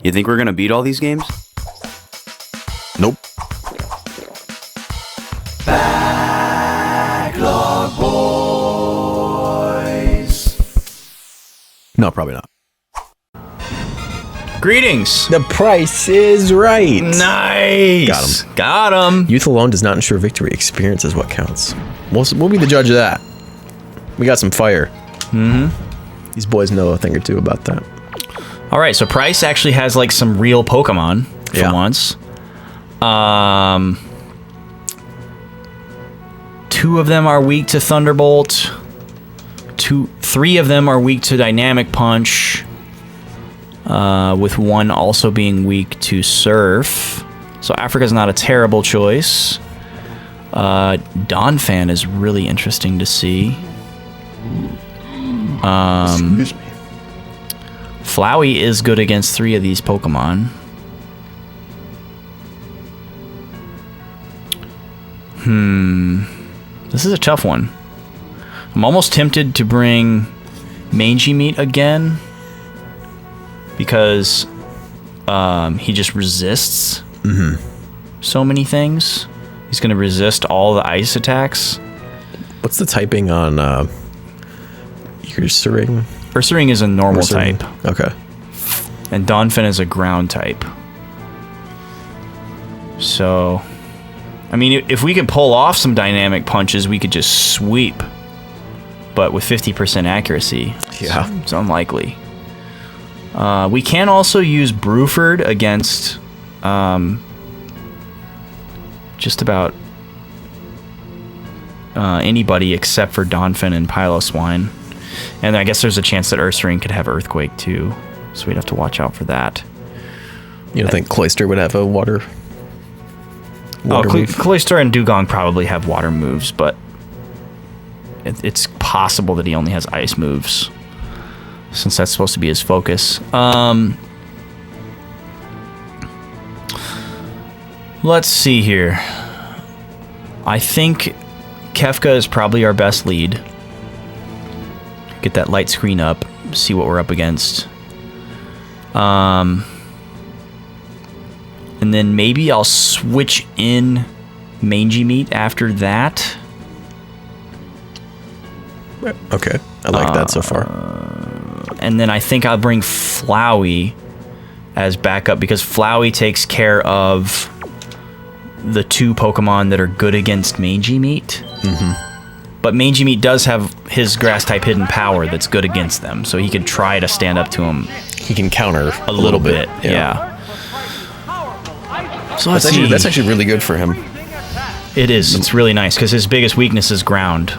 You think we're gonna beat all these games? Nope. Backlog boys. No, probably not. Greetings. The price is right. Nice. Got him. Youth alone does not ensure victory. Experience is what counts. We'll be the judge of that. We got some fire. These boys know a thing or two about that. All right, so Pryce actually has like some real Pokemon for once. 2 of them are weak to Thunderbolt. 3 of them are weak to Dynamic Punch. With 1 also being weak to Surf. So Africa's not a terrible choice. Donphan is really interesting to see. Excuse me. Flowey is good against 3 of these Pokemon. This is a tough one. I'm almost tempted to bring Mangeymeat again because he just resists so many things. He's going to resist all the ice attacks. What's the typing on Ursaring? Ursaring is a normal type. Okay. And Donphan is a ground type. So, I mean, if we could pull off some dynamic punches, we could just sweep. But with 50% accuracy, it's unlikely. We can also use Bruford against just about anybody except for Donphan and Piloswine. And I guess there's a chance that Ursaring could have Earthquake too, so we'd have to watch out for that. You don't think Cloyster would have a water move? Cloyster and Dugong probably have water moves, but it's possible that he only has ice moves, since that's supposed to be his focus. Let's see here. I think Kefka is probably our best lead. Get that light screen up, see what we're up against. And then maybe I'll switch in Mangeymeat after that. Okay, I like that so far. And then I think I'll bring Flowey as backup because Flowey takes care of the 2 Pokemon that are good against Mangeymeat. But Mangeymeat does have his Grass-type hidden power that's good against them, so he could try to stand up to him. He can counter a little bit. Yeah. So let's see. That's actually really good for him. It is. It's really nice because his biggest weakness is ground,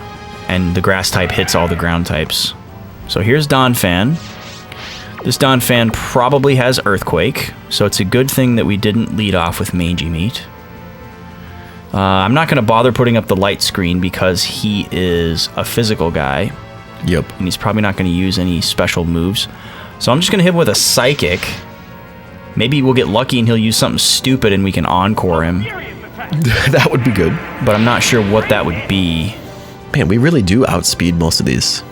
and the Grass type hits all the ground types. So here's Donphan. This Donphan probably has Earthquake, so it's a good thing that we didn't lead off with Mangeymeat. I'm not going to bother putting up the light screen because he is a physical guy. Yep. And he's probably not going to use any special moves. So I'm just going to hit him with a Psychic. Maybe we'll get lucky and he'll use something stupid and we can encore him. That would be good. But I'm not sure what that would be. Man, we really do outspeed most of these.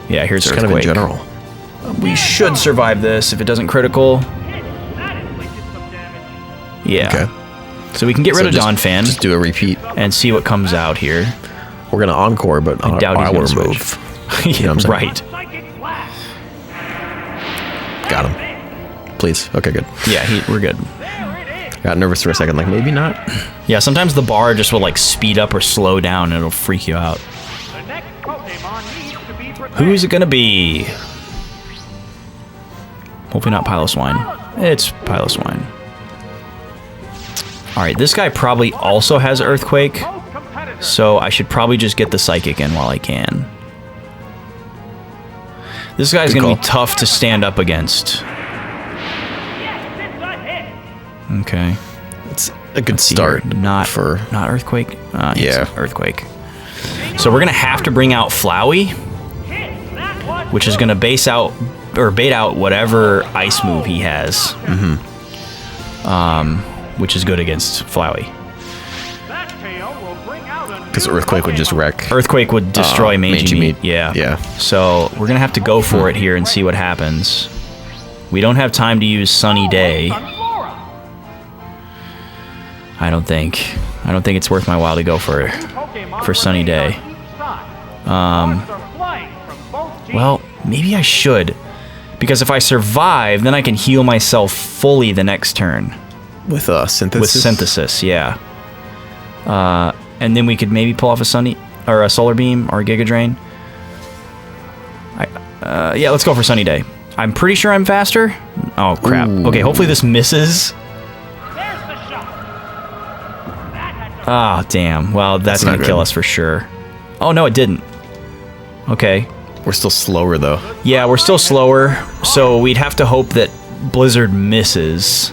Yeah, here's just Earthquake. kind of in general. We should survive this if it doesn't critical. Yeah. Okay. So we can get rid of Donphan. Just do a repeat. And see what comes out here. We're going to encore, but I doubt our he's gonna move. You know what I'm right. Got him. Please. Okay, good. Yeah, we're good. Got nervous for a second, like maybe not. Yeah, sometimes the bar just will like speed up or slow down and it'll freak you out. Who's it gonna be? Hopefully not Piloswine. It's Piloswine. Alright, this guy probably also has Earthquake, so I should probably just get the Psychic in while I can. This guy's gonna be tough to stand up against. Okay. It's a good start. Not Earthquake? Yeah. Earthquake. So we're gonna have to bring out Flowey, which is gonna bait out whatever ice move he has. Which is good against Flowey. Because Earthquake would just wreck. Earthquake would destroy Mangeymeat. Yeah. So we're gonna have to go for it here and see what happens. We don't have time to use Sunny Day. I don't think it's worth my while to go for Sunny Day. Well, maybe I should. Because if I survive, then I can heal myself fully the next turn. With synthesis? With synthesis, yeah. And then we could maybe pull off a solar beam or a Giga Drain. Yeah, let's go for Sunny Day. I'm pretty sure I'm faster. Oh crap. Ooh. Okay, hopefully this misses. Ah, damn. Well, that's gonna kill us for sure. Oh no, it didn't. Okay. We're still slower though. Yeah, we're still slower, so we'd have to hope that Blizzard misses.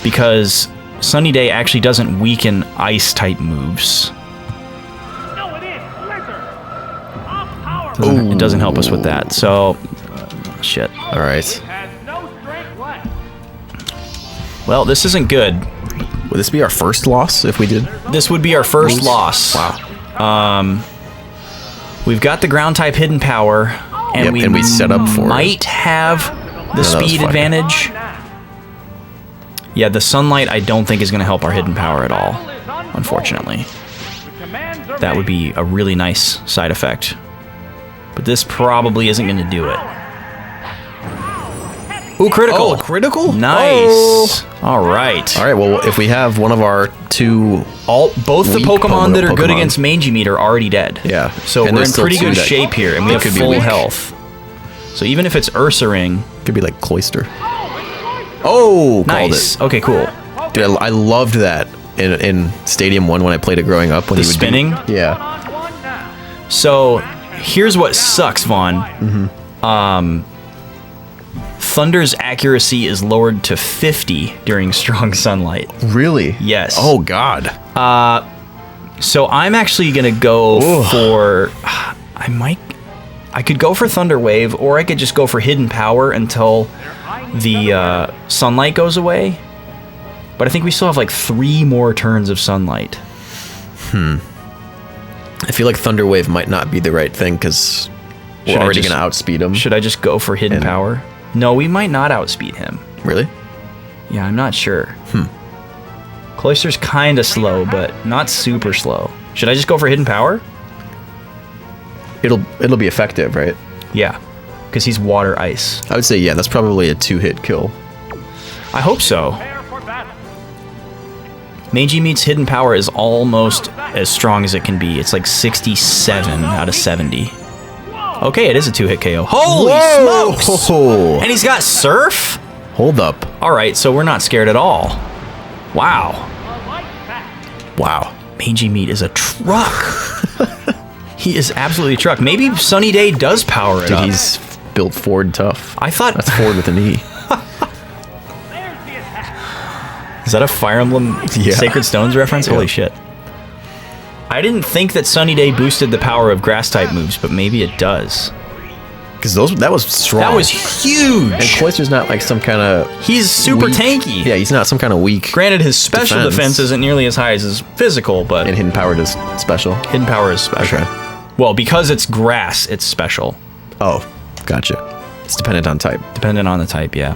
Because Sunny Day actually doesn't weaken ice type moves. It doesn't help us with that, so shit. Alright. Well, this isn't good. Would this be our first loss if we did? This would be our first loss. Wow. We've got the ground type hidden power, and we set up for might have the speed advantage. Yeah, the sunlight I don't think is going to help our hidden power at all, unfortunately. That would be a really nice side effect. But this probably isn't going to do it. Ooh, critical. Oh, critical? Nice. Oh. All right. All right, well, if we have one of our two... Both the weak Pokemon that are good Pokemon. against Mangeymeat are already dead. Yeah. So And we're there's in still pretty two good that shape here, and we have could be full weak. health. So even if it's Ursaring... Could be like Cloyster. Oh, Nice. called Okay, cool. it. Dude, I loved that in Stadium 1 when I played it growing up. When The he would spinning? Yeah. So here's what sucks, Vaughn. Thunder's accuracy is lowered to 50 during strong sunlight. Really? Yes. Oh, God. So I'm actually gonna go for... I could go for Thunder Wave, or I could just go for Hidden Power until the sunlight goes away. But I think we still have like 3 more turns of sunlight. I feel like Thunder Wave might not be the right thing because we're Should I already just- going to outspeed him. Should I just go for Hidden Power? No, we might not outspeed him. Really? Yeah, I'm not sure. Cloyster's kind of slow, but not super slow. Should I just go for Hidden Power? It'll be effective, right? Yeah, because he's water ice. I would say, yeah, that's probably a 2-hit kill. I hope so. Mangeymeat's Hidden Power is almost as strong as it can be. It's like 67 out of 70. Okay, it is a 2-hit KO. Holy smokes! Whoa. And he's got Surf? Hold up. Alright, so we're not scared at all. Wow. Wow. Mangeymeat is a truck. He is absolutely a truck. Maybe Sunny Day does power it Dude, up. he's built Ford tough. I thought... That's Ford with an E. Is that a Fire Emblem Sacred Stones reference? Holy shit. I didn't think that Sunny Day boosted the power of Grass-type moves, but maybe it does. Because that was strong. That was huge! And Cloyster's not like some kind of... He's super weak- tanky. Yeah, he's not some kind of weak... Granted, his special defense isn't nearly as high as his physical, but And Hidden Power does special. Hidden Power is special. Okay. Well, because it's grass, it's special. Oh, gotcha. It's dependent on type. Dependent on the type, yeah.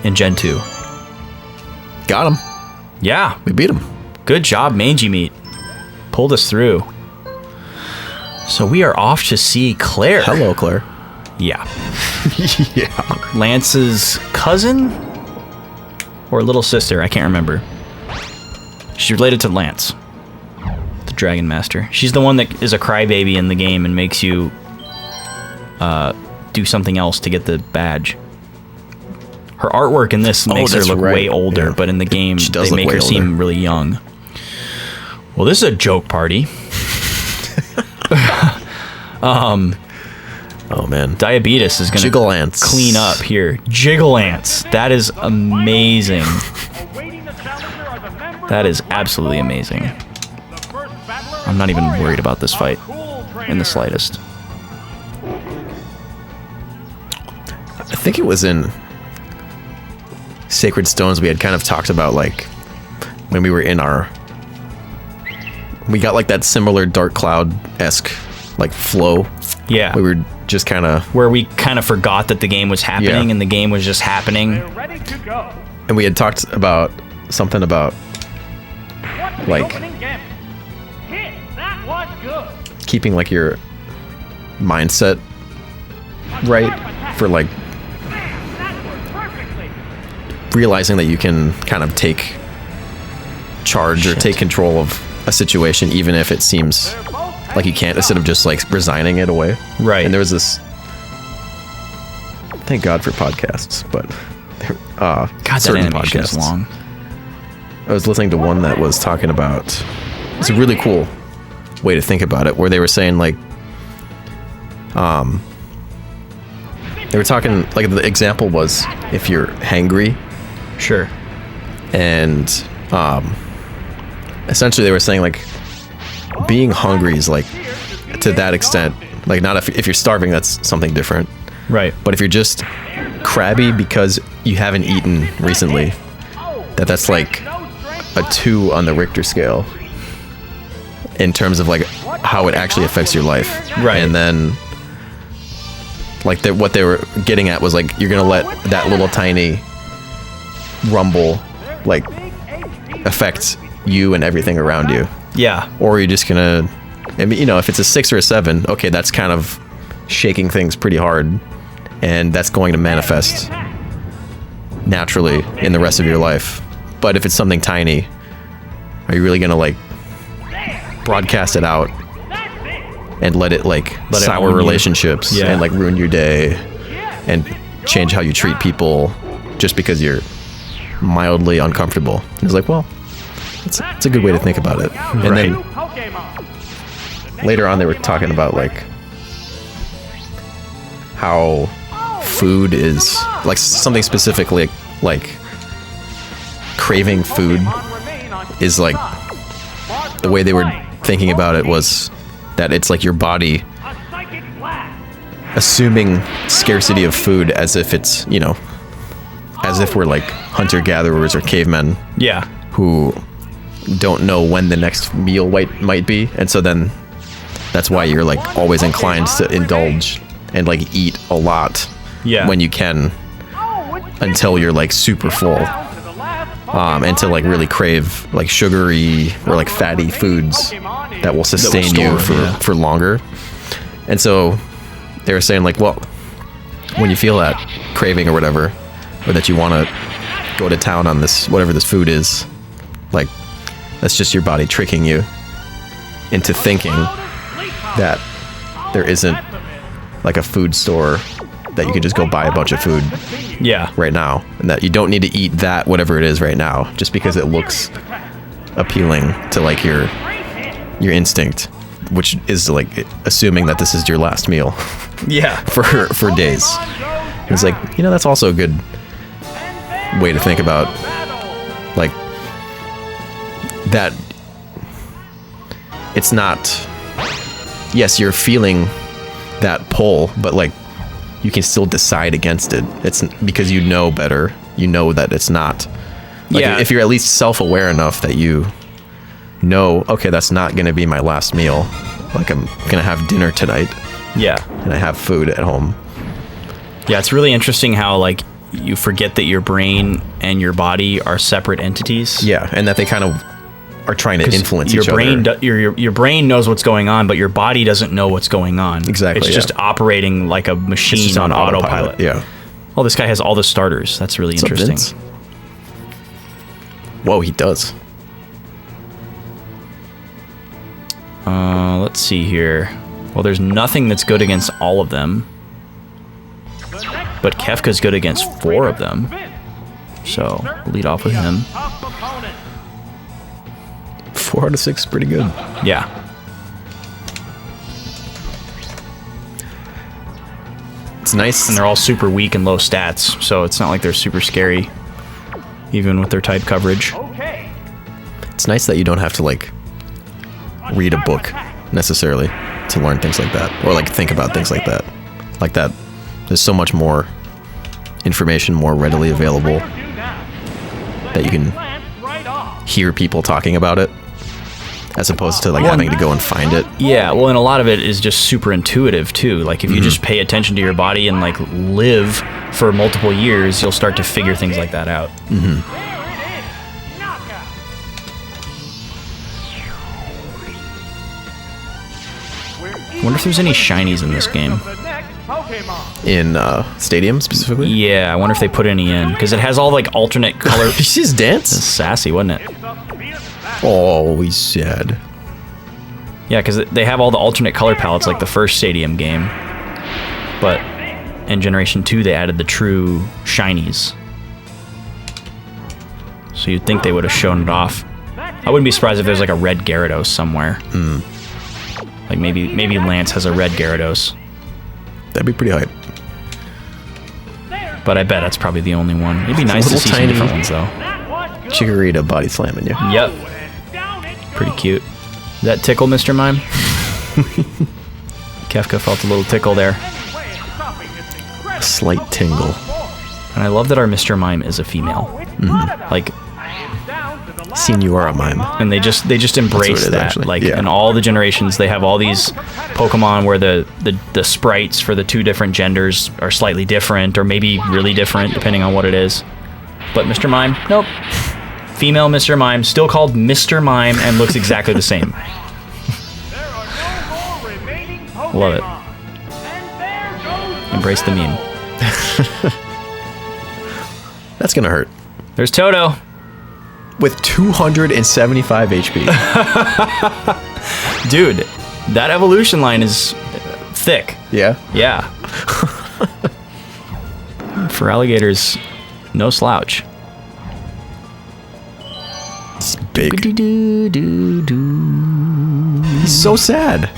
In Gen 2. Got him. Yeah. We beat him. Good job, Mangeymeat. Pulled us through. So we are off to see Claire. Hello, Claire. Yeah. Yeah. Lance's cousin? Or little sister, I can't remember. She's related to Lance, the Dragon Master. She's the one that is a crybaby in the game and makes you do something else to get the badge. Her artwork in this makes her that's look right. way older, Yeah. but in the game, She does they look make way her seem older. really young. Well, this is a joke party. Oh, man. Diabetes is going to Jigglance. clean up here. Jigglance. That is amazing. That is absolutely amazing. I'm not even worried about this fight in the slightest. I think it was in Sacred Stones we had kind of talked about, like, when we were in our... We got, like, that similar Dark Cloud-esque, like, flow. Yeah. We were just kind of... Where we kind of forgot that the game was happening, Yeah. and the game was just happening. Ready to go. And we had talked about something about, What's the like, opening gambit? Hit. That was good. keeping, like, your mindset right for, like, That worked perfectly. realizing that you can kind of take charge or Shit. take control of a situation, even if it seems like you can't, instead of just, like, resigning it away. Right. And there was this... Thank God for podcasts, but... God, that certain animation is podcasts. long. I was listening to one that was talking about... It's a really cool way to think about it, where they were saying, like... They were talking... Like, the example was, if you're hangry, Sure. and... essentially, they were saying, like... Being hungry is, like... To that extent... Like, not if you're starving, that's something different. Right. But if you're just crabby because you haven't eaten recently, that's like a 2 on the Richter scale in terms of like how it actually affects your life. Right. And then like what they were getting at was like, you're gonna let that little tiny rumble like affect you and everything around you, Yeah. or you're just gonna, I mean, you know, if it's a 6 or a 7, okay, that's kind of shaking things pretty hard, and that's going to manifest naturally in the rest of your life. But if it's something tiny, are you really gonna like broadcast it out and let it like Let it sour own you? relationships Yeah. and like ruin your day and change how you treat people just because you're mildly uncomfortable? It's like, well, it's a good way to think about it. And Right. then later on they were talking about like how food is like something specifically like craving food is like, the way they were thinking about it was that it's like your body assuming scarcity of food as if it's, you know, as if we're like hunter-gatherers or cavemen Yeah. who don't know when the next meal might be, and so then that's why you're like always inclined to indulge and like eat a lot Yeah. when you can, until you're like super full, and to like really crave like sugary or like fatty foods that will sustain you store, yeah. for longer. And so they were saying like, well, when you feel that craving or whatever, or that you want to go to town on this, whatever this food is, like, that's just your body tricking you into thinking that there isn't like a food store that you can just go buy a bunch of food Yeah. right now, and that you don't need to eat that whatever it is right now just because it looks appealing to like your instinct, which is like assuming that this is your last meal Yeah. for days. And it's like, you know, that's also a good way to think about like that. It's not, yes, you're feeling that pull, but like you can still decide against it. It's because you know better. You know that it's not. Like, Yeah. if you're at least self-aware enough that you know, okay, that's not going to be my last meal. Like, I'm going to have dinner tonight Yeah. and I have food at home. Yeah. It's really interesting how like you forget that your brain and your body are separate entities. Yeah, and that they kind of are trying to 'Cause influence your each brain other. your brain knows what's going on, but your body doesn't know what's going on. Exactly, It's yeah. just operating like a It's machine just on autopilot. Yeah. Oh, this guy has all the starters. That's really What's up, interesting. Vince? Whoa, he does. Let's see here. Well, there's nothing that's good against all of them, but Kefka's good against 4 of them. So we'll lead off with him. 4 out of 6, pretty good. Yeah. It's nice. And they're all super weak and low stats, so it's not like they're super scary, even with their type coverage. It's nice that you don't have to like read a book necessarily to learn things like that, or like think about things like that. Like that, there's so much more information more readily available that you can hear people talking about it as opposed to like having to go and find it. Yeah, well, and a lot of it is just super intuitive too. Like if you just pay attention to your body and like live for multiple years, you'll start to figure things like that out. There it is. Knockout. Wonder if there's any shinies in this game. The next Pokemon. In Stadium specifically. Yeah, I wonder if they put any in because it has all like alternate color. Did you see his dance? Sassy, wasn't it? It's up to be a battle. Oh, he's sad. Yeah, because they have all the alternate color palettes like the first Stadium game, but in Generation 2 they added the true shinies. So you'd think they would have shown it off. I wouldn't be surprised if there's like a red Gyarados somewhere. Like maybe Lance has a red Gyarados, That'd be pretty hype. but I bet that's probably the only one. It'd be nice to little see some tiny- different ones though. That was good. Chikorita body slamming you. Yep, And down it pretty goes. cute. That tickle, Mr. Mime? Kefka felt a little tickle there. Any way of stopping this incredible Slight tingle. And I love that our Mr. Mime is a female. Oh, it's not about Like, down to the last Senora Mime. and they just embrace what it is, that. actually. Like Yeah. in all the generations, they have all these Pokemon where the sprites for the two different genders are slightly different, or maybe really different depending on what it is. But Mr. Mime, nope. Female Mr. Mime, still called Mr. Mime, and looks exactly the same. There are no more remaining Pokemon. Love it. And there goes the Embrace the meme. That's gonna hurt. There's Toto. With 275 HP. Dude, that evolution line is thick. Yeah. Yeah. For alligators, no slouch. It's big. He's so sad.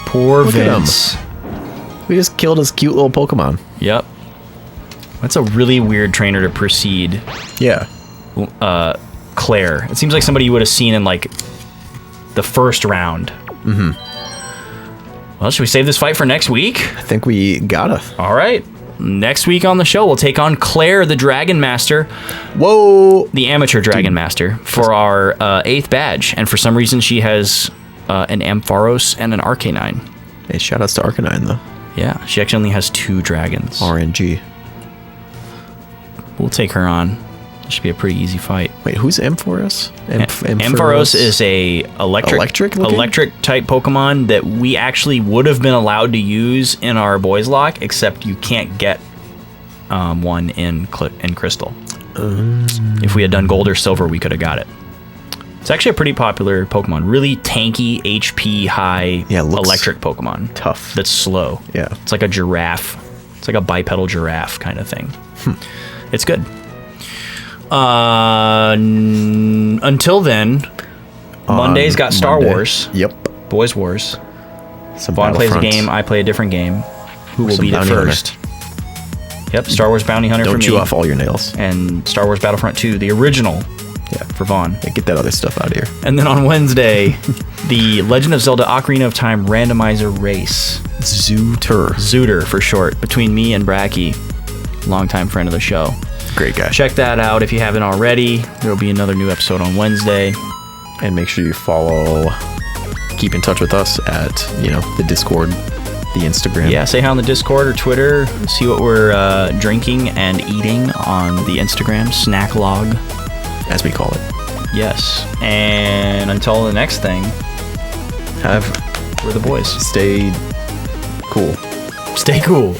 Poor Look at him. Vince. We just killed his cute little Pokemon. Yep. That's a really weird trainer to precede Yeah. Claire. It seems like somebody you would have seen in like the first round. Well, should we save this fight for next week? I think we gotta. All right. Next week on the show, we'll take on Claire, the Dragon Master, Whoa. the amateur Dragon Master, for our 8th badge. And for some reason, she has an Ampharos and an Arcanine. Hey, shoutouts to Arcanine though. Yeah, she actually only has 2 dragons. RNG. We'll take her on. It should be a pretty easy fight. Wait, who's Ampharos? Ampharos is a electric looking? type Pokemon that we actually would have been allowed to use in our boys lock, except you can't get one in Crystal. If we had done Gold or Silver, we could have got it. It's actually a pretty popular Pokemon. Really tanky, HP high, Yeah, looks electric Pokemon. tough. That's slow. Yeah. It's like a giraffe. It's like a bipedal giraffe kind of thing. It's good. Until then, Monday's got Star Monday. Wars. Yep. Boys Wars. Some Vaughn plays a Battlefront. game, I play a different game. Who will some beat it Bounty Hunter. first? Yep, Star Wars Bounty Hunter for Don't me. chew off all your nails. And Star Wars Battlefront 2, the original, Yeah. for Vaughn. Yeah, get that other stuff out of here. And then on Wednesday, the Legend of Zelda Ocarina of Time randomizer race. Zooter for short, between me and Bracky, longtime friend of the show. Great guy. Check that out if you haven't already. There will be another new episode on Wednesday. And make sure you follow, keep in touch with us at, the Discord, the Instagram. Yeah, say hi on the Discord or Twitter. See what we're drinking and eating on the Instagram, snack log. As we call it. Yes. And until the next thing, Have we're the boys. stay cool. Stay cool.